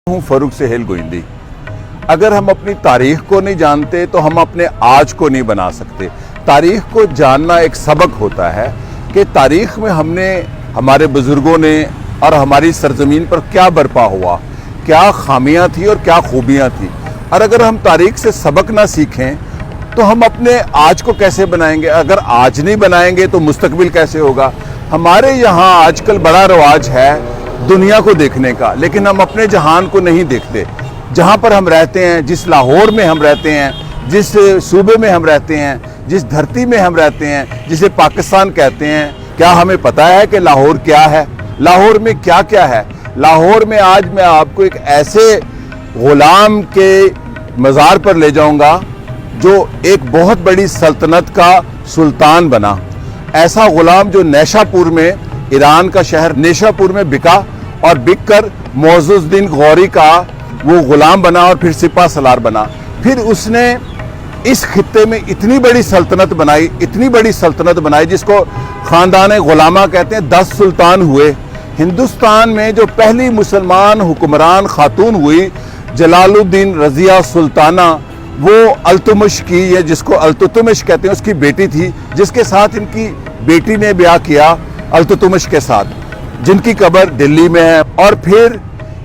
हूँ फरूक सहेल गोइंदी। अगर हम अपनी तारीख को नहीं जानते तो हम अपने आज को नहीं बना सकते। तारीख को जानना एक सबक होता है कि तारीख में हमने हमारे बुजुर्गों ने और हमारी सरजमीन पर क्या बरपा हुआ, क्या खामियां थी और क्या खूबियां थी। और अगर हम तारीख से सबक ना सीखें तो हम अपने आज को कैसे बनाएंगे। अगर आज नहीं बनाएंगे तो मुस्तकबिल कैसे होगा। हमारे यहाँ आजकल बड़ा रवाज है दुनिया को देखने का, लेकिन हम अपने जहान को नहीं देखते। जहाँ पर हम रहते हैं, जिस लाहौर में हम रहते हैं, जिस सूबे में हम रहते हैं, जिस धरती में हम रहते हैं, जिसे पाकिस्तान कहते हैं, क्या हमें पता है कि लाहौर क्या है, लाहौर में क्या क्या है। लाहौर में आज मैं आपको एक ऐसे गुलाम के मज़ार पर ले जाऊंगा जो एक बहुत बड़ी सल्तनत का सुल्तान बना। ऐसा गुलाम जो नेशापुर में, ईरान का शहर नेशापुर में बिका और बिक कर मोअज़्ज़ुद्दीन गौरी का वो गुलाम बना और फिर सिपा सलार बना। फिर उसने इस खित्ते में इतनी बड़ी सल्तनत बनाई, इतनी बड़ी सल्तनत बनाई जिसको ख़ानदान गुलामा कहते हैं। 10 सुल्तान हुए। हिंदुस्तान में जो पहली मुसलमान हुक्मरान खातून हुई जलालुद्दीन रज़िया सुल्ताना, वो अल्तुमिश की, या जिसको अल्तुतमिश कहते हैं, उसकी बेटी थी, जिसके साथ इनकी बेटी ने ब्याह किया अल्तुतमिश के साथ, जिनकी कब्र दिल्ली में है। और फिर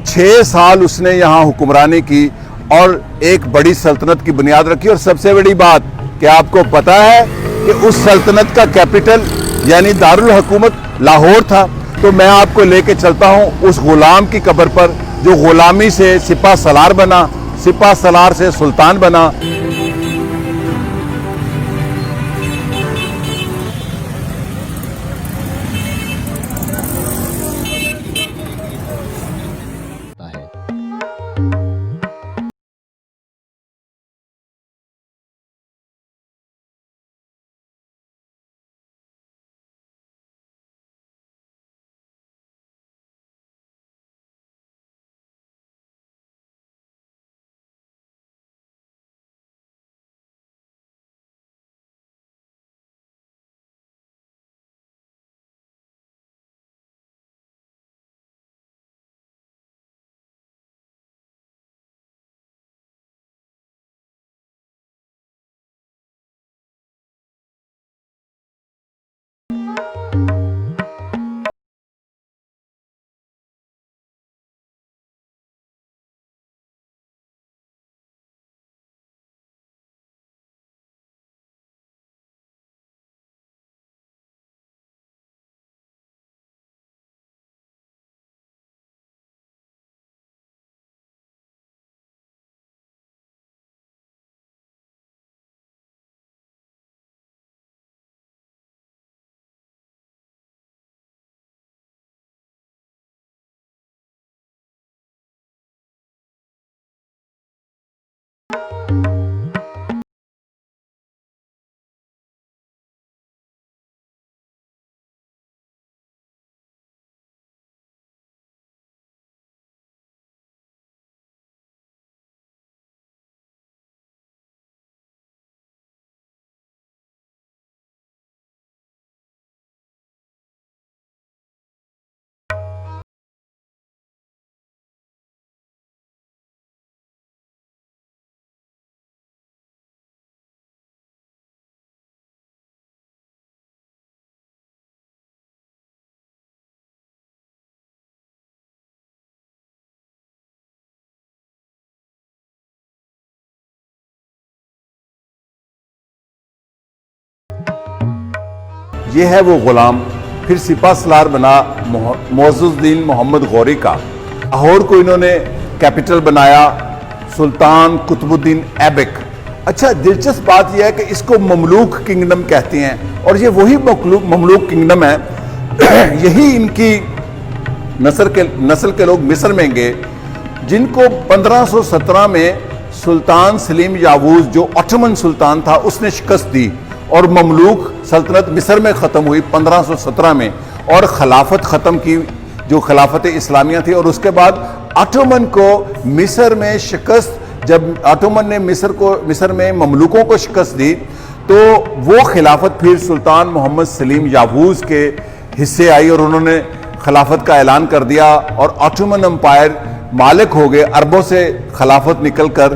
6 साल उसने यहाँ हुक्मरानी की और एक बड़ी सल्तनत की बुनियाद रखी। और सबसे बड़ी बात कि आपको पता है कि उस सल्तनत का कैपिटल यानी दारुल हुकूमत लाहौर था। तो मैं आपको लेके चलता हूँ उस गुलाम की कब्र पर जो गुलामी से सिपा सलार बना, सिपा सलार से सुल्तान बना। ये है वो गुलाम, फिर सिपा सलार बना मोअज़्ज़ुद्दीन मोहम्मद गौरी का। लाहौर को इन्होंने कैपिटल बनाया, सुल्तान कुतुबुद्दीन ऐबक। अच्छा, दिलचस्प बात यह है कि इसको ममलूक किंगडम कहते हैं और ये वही ममलूक किंगडम है। यही इनकी नस्ल के लोग मिस्र में गए, जिनको 1517 में सुल्तान सलीम यावूज जो ऑटोमन सुल्तान था उसने शिकस्त दी और ममलूक सल्तनत मिस्र में ख़त्म हुई 1517 में, और खिलाफत ख़त्म की जो खिलाफत इस्लामिया थी। और उसके बाद ऑटोमन को मिस्र में शिकस्त, जब ऑटोमन ने मिस्र में ममलूकों को शिकस्त दी तो वो खिलाफत फिर सुल्तान मोहम्मद सलीम यावूज के हिस्से आई और उन्होंने खिलाफत का ऐलान कर दिया और ऑटोमन एम्पायर मालिक हो गए, अरबों से खिलाफत निकल कर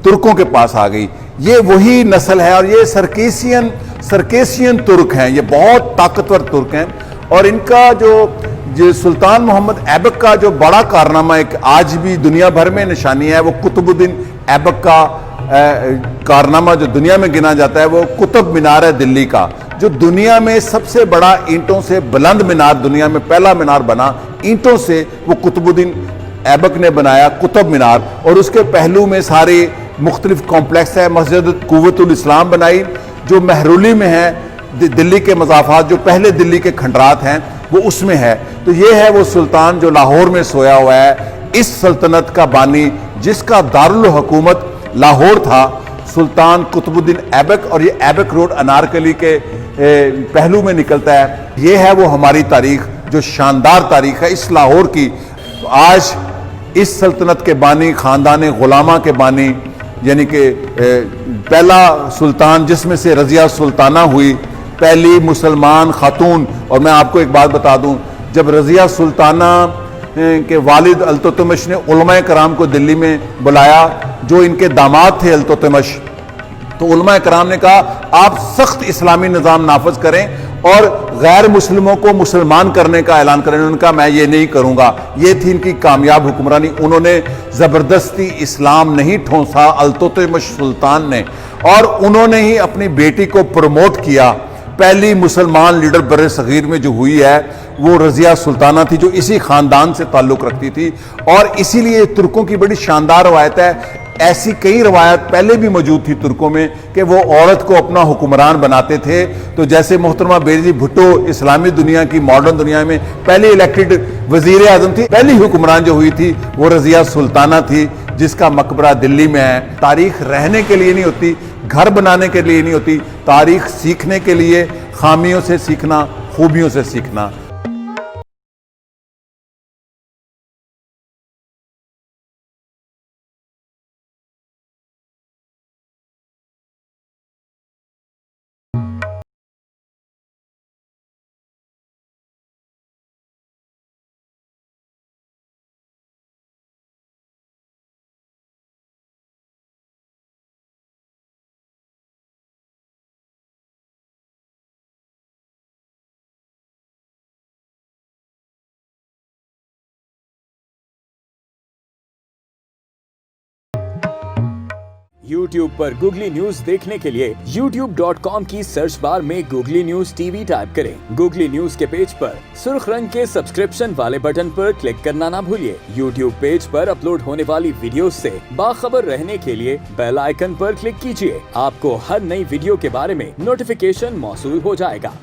तुर्कों के पास आ गई। ये वही नस्ल है और ये सरकेसियन तुर्क हैं, ये बहुत ताकतवर तुर्क हैं। और इनका जो सुल्तान मोहम्मद ऐबक का जो बड़ा कारनामा एक आज भी दुनिया भर में निशानी है, वो कुतुबुद्दीन ऐबक का कारनामा जो दुनिया में गिना जाता है, वो कुतुब मीनार है दिल्ली का, जो दुनिया में सबसे बड़ा ईंटों से बुलंद मीनार, दुनिया में पहला मीनार बना ईंटों से, वो कुतुबुद्दीन ऐबक ने बनाया कुतुब मीनार। और उसके पहलू में सारे मुख्तलिफ कॉम्प्लेक्स है। मस्जिद कुव्वतुल इस्लाम बनाई जो महरूली में है, दिल्ली के मज़ाफ़ात जो पहले दिल्ली के खंडरात हैं वो उसमें है। तो ये है वो सुल्तान जो लाहौर में सोया हुआ है, इस सल्तनत का बानी जिसका दारुल हुकूमत लाहौर था, सुल्तान कुतुबुद्दीन ऐबक। और ये ऐबक रोड अनारकली के पहलू में निकलता है। ये है वो हमारी तारीख जो शानदार तारीख है इस लाहौर की। आज इस सल्तनत के बानी ख़ानदान गुलामा के बानी, यानी कि पहला सुल्तान जिसमें से रज़िया सुल्ताना हुई, पहली मुसलमान खातून। और मैं आपको एक बात बता दूं, जब रज़िया सुल्ताना के वालिद अल्तुतमिश ने उलमा कराम को दिल्ली में बुलाया, जो इनके दामाद थे अल्तुतमिश, तो उलमा कराम ने कहा आप सख्त इस्लामी निज़ाम नाफज करें और गैर मुस्लिमों को मुसलमान करने का ऐलान करें। उन्होंने कहा मैं ये नहीं करूंगा। ये थी इनकी कामयाब हुक्मरानी। उन्होंने ज़बरदस्ती इस्लाम नहीं ठोंसा अल्तुतमिश सुल्तान ने, और उन्होंने ही अपनी बेटी को प्रमोट किया। पहली मुसलमान लीडर बर्रे सगीर में जो हुई है वो रज़िया सुल्ताना थी, जो इसी ख़ानदान से ताल्लुक़ रखती थी। और इसीलिए तुर्कों की बड़ी शानदार रवायत है। ऐसी कई रवायत पहले भी मौजूद थी तुर्कों में कि वो औरत को अपना हुक्मरान बनाते थे। तो जैसे मोहतरमा बेनज़ीर भुट्टो इस्लामी दुनिया की मॉडर्न दुनिया में पहली इलेक्टेड वज़ीर आज़म थी, पहली हुक्मरान जो हुई थी वो रज़िया सुल्ताना थी, जिसका मकबरा दिल्ली में है। तारीख रहने के लिए नहीं होती, घर बनाने के लिए नहीं होती, तारीख सीखने के लिए, खामियों से सीखना, खूबियों से सीखना। YouTube पर गूगली न्यूज देखने के लिए youtube.com की सर्च बार में गूगली न्यूज टीवी टाइप करें। गूगली न्यूज के पेज पर सुर्ख रंग के सब्सक्रिप्शन वाले बटन पर क्लिक करना ना भूलिए। YouTube पेज पर अपलोड होने वाली वीडियोस से बाखबर रहने के लिए बेल आइकन पर क्लिक कीजिए। आपको हर नई वीडियो के बारे में नोटिफिकेशन मौसूल हो जाएगा।